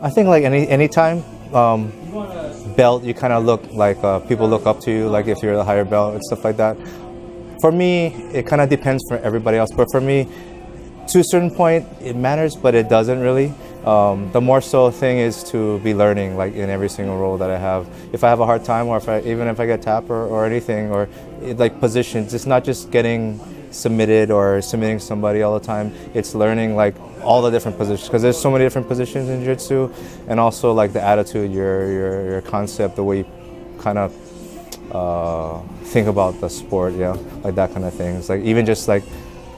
I think like anytime belt, you kind of look like people look up to you, like if you're the higher belt and stuff like that. For me, it kind of depends for everybody else, but for me, to a certain point, it matters, but it doesn't really. The more so thing is to be learning, like in every single role that I have. If I have a hard time, or even if I get tapped or anything, or like positions, it's not just getting submitted or submitting somebody all the time. It's learning like all the different positions, because there's so many different positions in jiu-jitsu, and also like the attitude, your concept, the way you kind of think about the sport, yeah, like that kind of things. Like even just like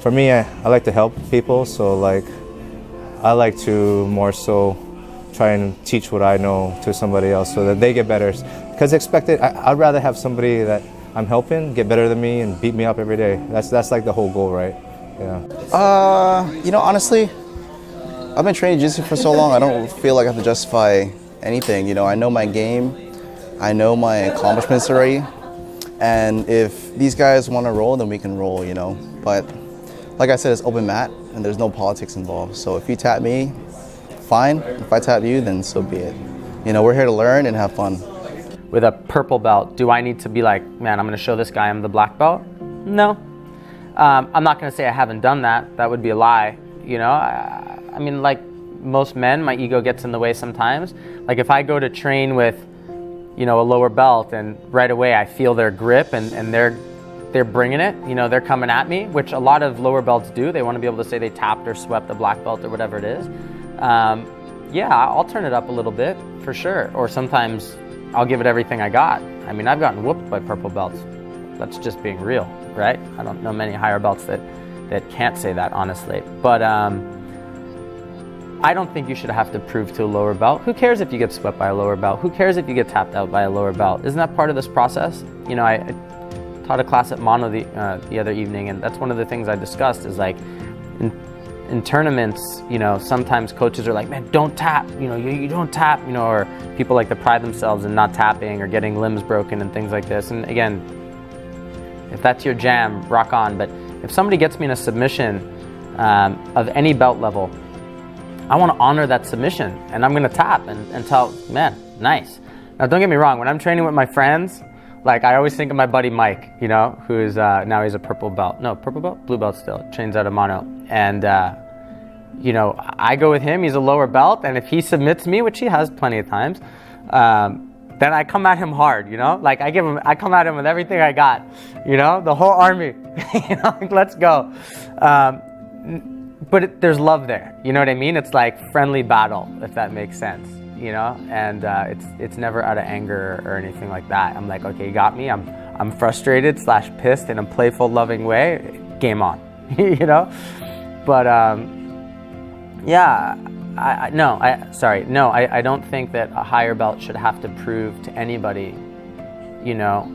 for me, I like to help people, so like I like to more so try and teach what I know to somebody else so that they get better. Because I'd rather have somebody that I'm helping get better than me and beat me up every day. That's like the whole goal, right? Yeah. You know, honestly, I've been training jiu-jitsu for so long, I don't feel like I have to justify anything. You know, I know my game, I know my accomplishments already, and if these guys want to roll, then we can roll, you know. But like I said, it's open mat, and there's no politics involved. So if you tap me, fine. If I tap you, then so be it. You know, we're here to learn and have fun. With a purple belt, do I need to be like, man, I'm going to show this guy I'm the black belt? No. I'm not going to say I haven't done that. That would be a lie. You know, I mean, like most men, my ego gets in the way sometimes. Like if I go to train with, you know, a lower belt, and right away I feel their grip and they're bringing it, you know, they're coming at me, which a lot of lower belts do. They want to be able to say they tapped or swept a black belt or whatever it is. Yeah, I'll turn it up a little bit for sure. Or sometimes I'll give it everything I got. I mean, I've gotten whooped by purple belts. That's just being real, right? I don't know many higher belts that can't say that, honestly. But I don't think you should have to prove to a lower belt. Who cares if you get swept by a lower belt? Who cares if you get tapped out by a lower belt? Isn't that part of this process? You know, I taught a class at Mono the other evening, and that's one of the things I discussed is like in tournaments, you know, sometimes coaches are like, man, don't tap, you know, you don't tap, you know, or people like to pride themselves in not tapping or getting limbs broken and things like this. And again, if that's your jam, rock on. But if somebody gets me in a submission of any belt level, I want to honor that submission, and I'm going to tap and tell, man, nice. Now, don't get me wrong. When I'm training with my friends, like I always think of my buddy Mike, you know, who's now he's a purple belt. No, purple belt? Blue belt still. Trains out of Mono. And, you know, I go with him. He's a lower belt. And if he submits me, which he has plenty of times, then I come at him hard, you know? Like I come at him with everything I got, you know? The whole army, you know, like, let's go. But there's love there, you know what I mean? It's like friendly battle, if that makes sense, you know? And it's never out of anger or anything like that. I'm like, okay, you got me. I'm frustrated / pissed in a playful, loving way. Game on, you know? But yeah, I don't think that a higher belt should have to prove to anybody, you know,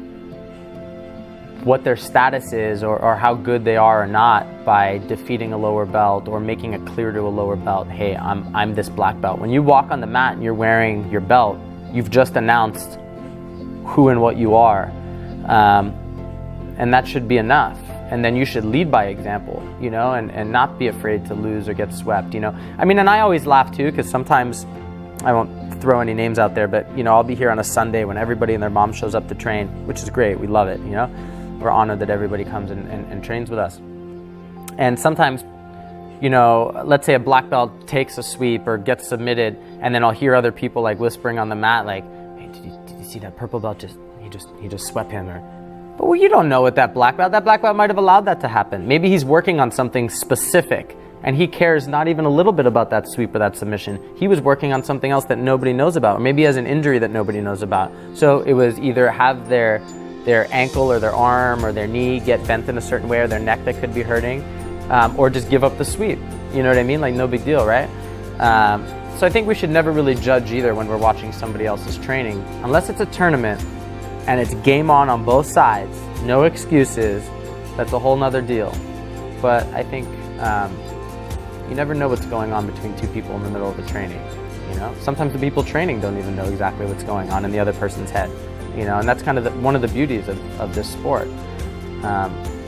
what their status is or how good they are or not by defeating a lower belt or making it clear to a lower belt, hey, I'm this black belt. When you walk on the mat and you're wearing your belt, you've just announced who and what you are, and that should be enough. And then you should lead by example, you know, and not be afraid to lose or get swept, you know. I mean, and I always laugh too, because sometimes, I won't throw any names out there, but, you know, I'll be here on a Sunday when everybody and their mom shows up to train, which is great. We love it, you know. We're honored that everybody comes and trains with us. And sometimes, you know, let's say a black belt takes a sweep or gets submitted, and then I'll hear other people like whispering on the mat, like, hey, did you see that purple belt he just swept him? Or, but well, you don't know what that black belt might have allowed that to happen. Maybe he's working on something specific and he cares not even a little bit about that sweep or that submission. He was working on something else that nobody knows about, or maybe he has an injury that nobody knows about. So it was either have their ankle or their arm or their knee get bent in a certain way, or their neck that could be hurting, or just give up the sweep. You know what I mean? Like, no big deal, right? So I think we should never really judge either when we're watching somebody else's training, unless it's a tournament and it's game on both sides, no excuses. That's a whole nother deal. But I think you never know what's going on between two people in the middle of the training. You know, sometimes the people training don't even know exactly what's going on in the other person's head. You know, and that's kind of one of the beauties of this sport.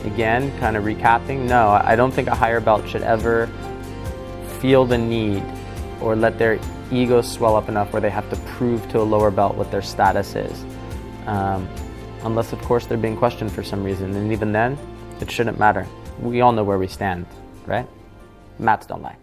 Again, kind of recapping, no, I don't think a higher belt should ever feel the need or let their egos swell up enough where they have to prove to a lower belt what their status is. Unless, of course, they're being questioned for some reason. And even then, it shouldn't matter. We all know where we stand, right? Mats don't lie.